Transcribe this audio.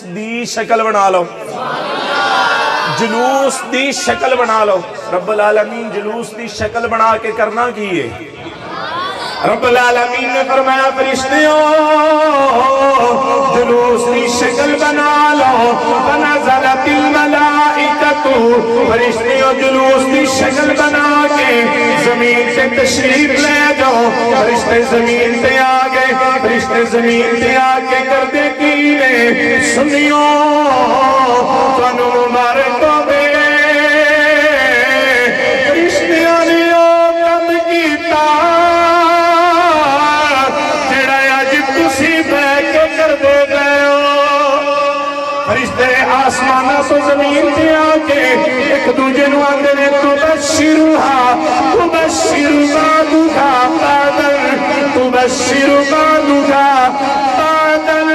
دی شکل بنا لو، جلوس دی شکل بنا لو۔ رب العالمین جلوس دی شکل بنا کے کرنا کیے؟ رب العالمین نے فرمایا فرشتیوں جلوس دی شکل بنا لو، فنزلت الملائکۃ، فرشتیوں جلوس دی شکل بنا کے زمین سے تشریف لے جاؤ۔ فرشتے زمین پہ آگئے، فرشتے زمین پہ آگے کر دے کی نے سنیوں تنو مبارک ہو گئے۔ فرشتیوں نے او کم کیتا جڑا اج تسی بیٹھ کے کر دے گئے ہو۔ فرشتے آسمانہ تو زمین پہ آگے ایک دوجہ نو آندے نے تبشرها تبشر بعدها بعدا تبشر بعدها بعدا